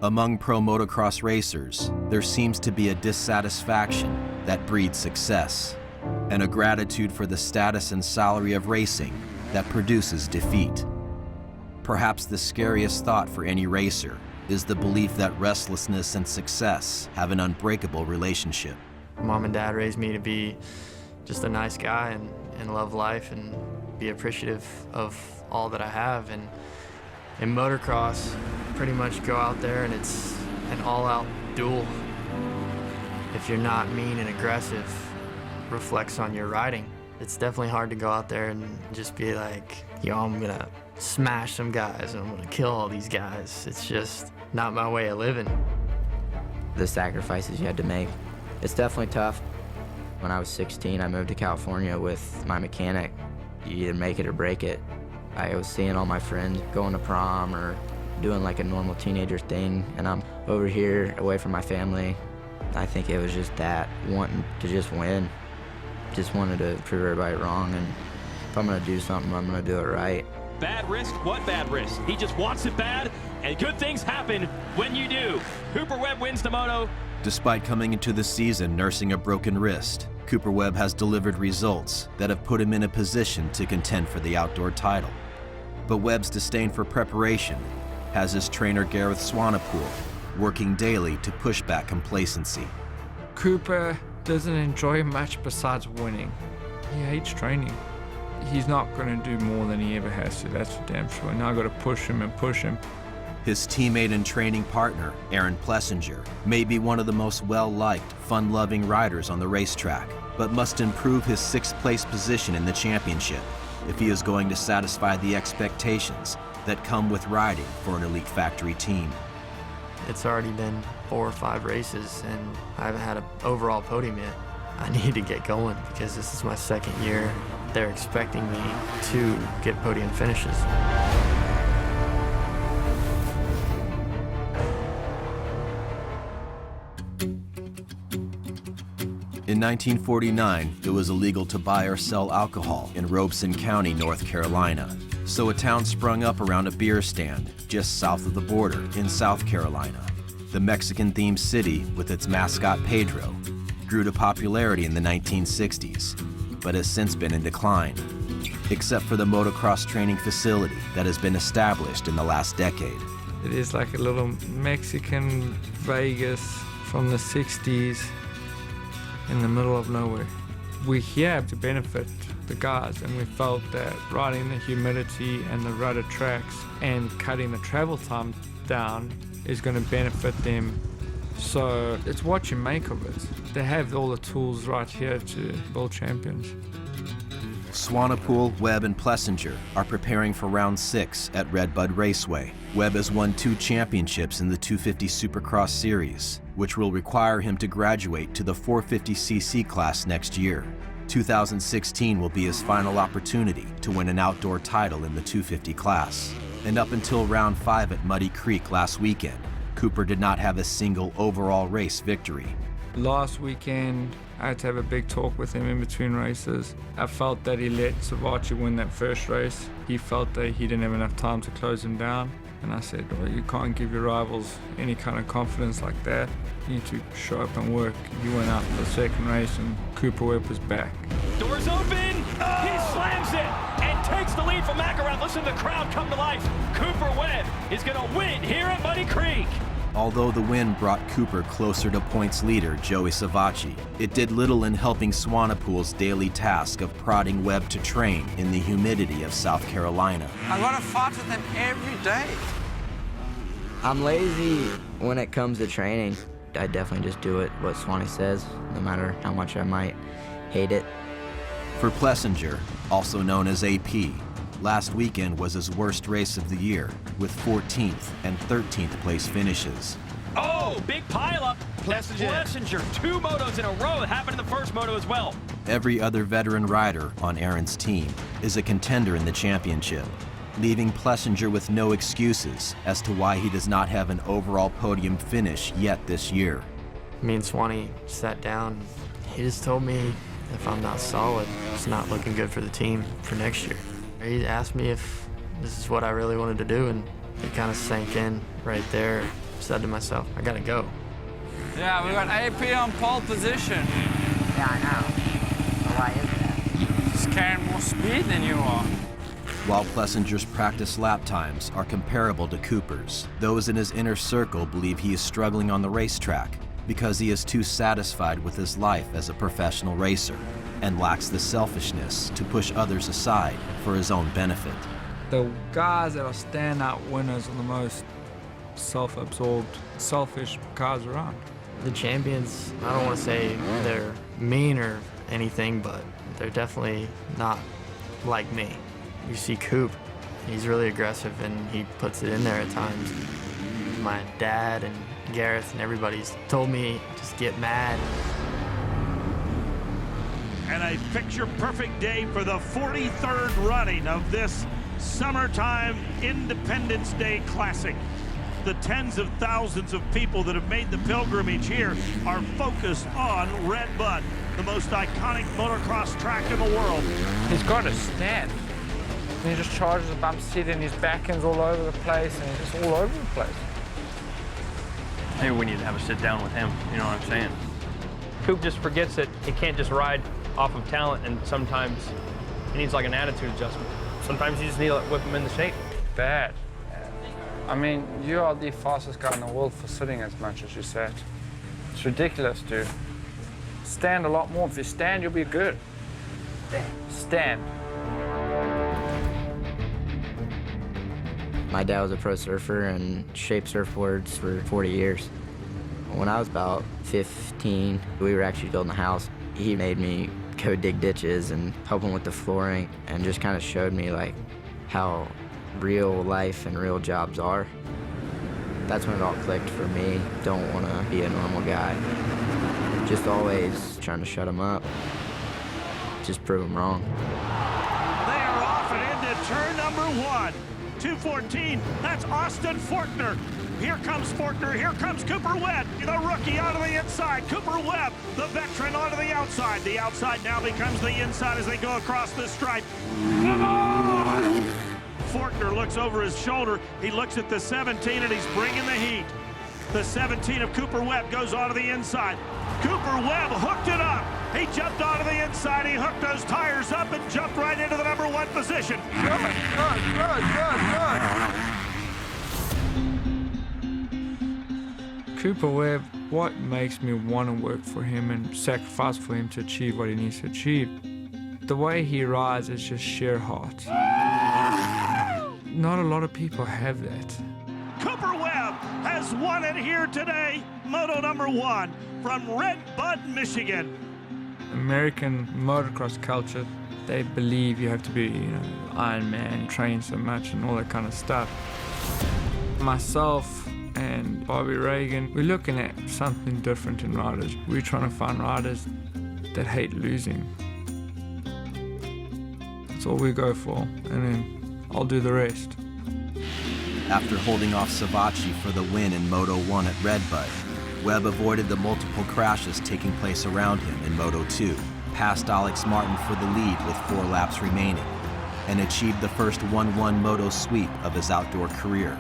Among pro motocross racers, there seems to be a dissatisfaction that breeds success, and a gratitude for the status and salary of racing that produces defeat. Perhaps the scariest thought for any racer is the belief that restlessness and success have an unbreakable relationship. Mom and Dad raised me to be just a nice guy and love life and be appreciative of all that I have. And in motocross, pretty much go out there and it's an all-out duel. If you're not mean and aggressive, reflects on your riding. It's definitely hard to go out there and just be like, yo, I'm gonna smash some guys and I'm gonna kill all these guys. It's just not my way of living. The sacrifices you had to make. It's definitely tough. When I was 16, I moved to California with my mechanic. You either make it or break it. I was seeing all my friends going to prom or doing like a normal teenager thing, and I'm over here away from my family. I think it was just that, wanting to just win. Just wanted to prove everybody wrong, and if I'm gonna do something, I'm gonna do it right. Bad risk? What bad risk? He just wants it bad, and good things happen when you do. Cooper Webb wins the moto. Despite coming into the season nursing a broken wrist, Cooper Webb has delivered results that have put him in a position to contend for the outdoor title. But Webb's disdain for preparation has his trainer Gareth Swanepoel working daily to push back complacency. Cooper doesn't enjoy much besides winning. He hates training. He's not going to do more than he ever has to, that's for damn sure. Now I've got to push him and push him. His teammate and training partner, Aaron Plessinger, may be one of the most well-liked, fun-loving riders on the racetrack, but must improve his sixth-place position in the championship if he is going to satisfy the expectations that come with riding for an elite factory team. It's already been 4 or 5 races and I haven't had an overall podium yet. I need to get going because this is my 2nd year. They're expecting me to get podium finishes. In 1949, it was illegal to buy or sell alcohol in Robeson County, North Carolina. So a town sprung up around a beer stand just south of the border in South Carolina. The Mexican-themed city, with its mascot Pedro, grew to popularity in the 1960s, but has since been in decline, except for the motocross training facility that has been established in the last decade. It is like a little Mexican Vegas from the 60s in the middle of nowhere. We're here to benefit the guys, and we felt that riding the humidity and the rudder tracks and cutting the travel time down is going to benefit them. So it's what you make of it. They have all the tools right here to build champions. Swanepoel, Webb, and Plessinger are preparing for round 6 at Redbud Raceway. Webb has won 2 championships in the 250 Supercross Series, which will require him to graduate to the 450cc class next year. 2016 will be his final opportunity to win an outdoor title in the 250 class. And up until round 5 at Muddy Creek last weekend, Cooper did not have a single overall race victory. Last weekend, I had to have a big talk with him in between races. I felt that he let Savachi win that first race. He felt that he didn't have enough time to close him down. And I said, well, you can't give your rivals any kind of confidence like that. You need to show up and work. He went out for the second race and Cooper Webb was back. Doors open, he slams it and takes the lead from McElrath. Listen to the crowd come to life. Cooper Webb is gonna win here at Muddy Creek. Although the win brought Cooper closer to points leader Joey Savachi, it did little in helping Swanepoel's daily task of prodding Webb to train in the humidity of South Carolina. I want to fight with him every day. I'm lazy when it comes to training. I definitely just do it what Swanee says, no matter how much I might hate it. For Plessinger, also known as AP, last weekend was his worst race of the year, with 14th and 13th place finishes. Oh, big pileup. Plessinger, 2 motos in a row. It happened in the first moto as well. Every other veteran rider on Aaron's team is a contender in the championship, leaving Plessinger with no excuses as to why he does not have an overall podium finish yet this year. Me and Swanee sat down. He just told me if I'm not solid, it's not looking good for the team for next year. He asked me if this is what I really wanted to do, and it kind of sank in right there. said to myself, I gotta go. Yeah, we got AP on pole position. Yeah, I know. Why is that? He's carrying more speed than you are. While Plessinger's practice lap times are comparable to Cooper's, those in his inner circle believe he is struggling on the racetrack because he is too satisfied with his life as a professional racer and lacks the selfishness to push others aside for his own benefit. The guys that are standout winners are the most self-absorbed, selfish cars around. The champions, I don't want to say they're mean or anything, but they're definitely not like me. You see Coop, he's really aggressive and he puts it in there at times. My dad and Gareth and everybody's told me just get mad. And a picture-perfect day for the 43rd running of this summertime Independence Day Classic. The tens of thousands of people that have made the pilgrimage here are focused on Red Bud, the most iconic motocross track in the world. He's got to stand. And he just charges a bump seat and his back end's all over the place and he's just all over the place. Maybe we need to have a sit down with him, you know what I'm saying? Coop just forgets that he can't just ride off of talent, and sometimes he needs like an attitude adjustment. Sometimes you just need to whip him into shape. Bad. I mean, you are the fastest guy in the world for sitting as much as you sat. It's ridiculous, dude. Stand a lot more. If you stand, you'll be good. Stand. My dad was a pro surfer and shaped surfboards for 40 years. When I was about 15, we were actually building a house. He made me go dig ditches and help him with the flooring and just kind of showed me like how real life and real jobs are. That's when it all clicked for me. Don't want to be a normal guy. Just always trying to shut him up. Just prove him wrong. They are off and into turn number 1. 214, that's Austin Fortner. Here comes Fortner, here comes Cooper Webb, the rookie onto the inside. Cooper Webb, the veteran, onto the outside. The outside now becomes the inside as they go across the stripe. Come on! Fortner looks over his shoulder. He looks at the 17 and he's bringing the heat. The 17 of Cooper Webb goes onto the inside. Cooper Webb hooked it up. He jumped onto the inside. He hooked those tires up and jumped right into the number 1 position. Good. Cooper Webb, what makes me want to work for him and sacrifice for him to achieve what he needs to achieve? The way he rides is just sheer heart. Not a lot of people have that. Cooper Webb has won it here today. Moto number 1 from Red Bud, Michigan. American motocross culture, they believe you have to be, Iron Man, train so much and all that kind of stuff. Myself and Bobby Reagan, we're looking at something different in riders. We're trying to find riders that hate losing. That's all we go for, and then I'll do the rest. After holding off Savacci for the win in Moto 1 at Red Bud, Webb avoided the multiple crashes taking place around him in Moto 2, passed Alex Martin for the lead with 4 laps remaining, and achieved the first 1-1 moto sweep of his outdoor career.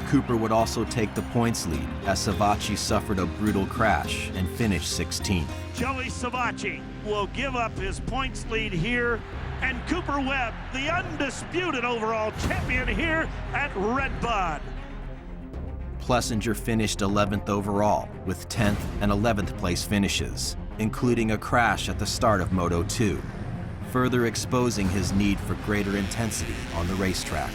Cooper would also take the points lead as Savacci suffered a brutal crash and finished 16th. Joey Savacci will give up his points lead here, and Cooper Webb, the undisputed overall champion here at Red Bud. Plessinger finished 11th overall with 10th and 11th place finishes, including a crash at the start of Moto 2, further exposing his need for greater intensity on the racetrack.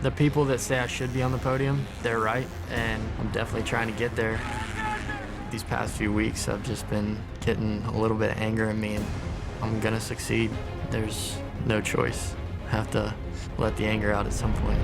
The people that say I should be on the podium, they're right, and I'm definitely trying to get there. These past few weeks, I've just been getting a little bit of anger in me, and I'm gonna succeed. There's no choice. I have to let the anger out at some point.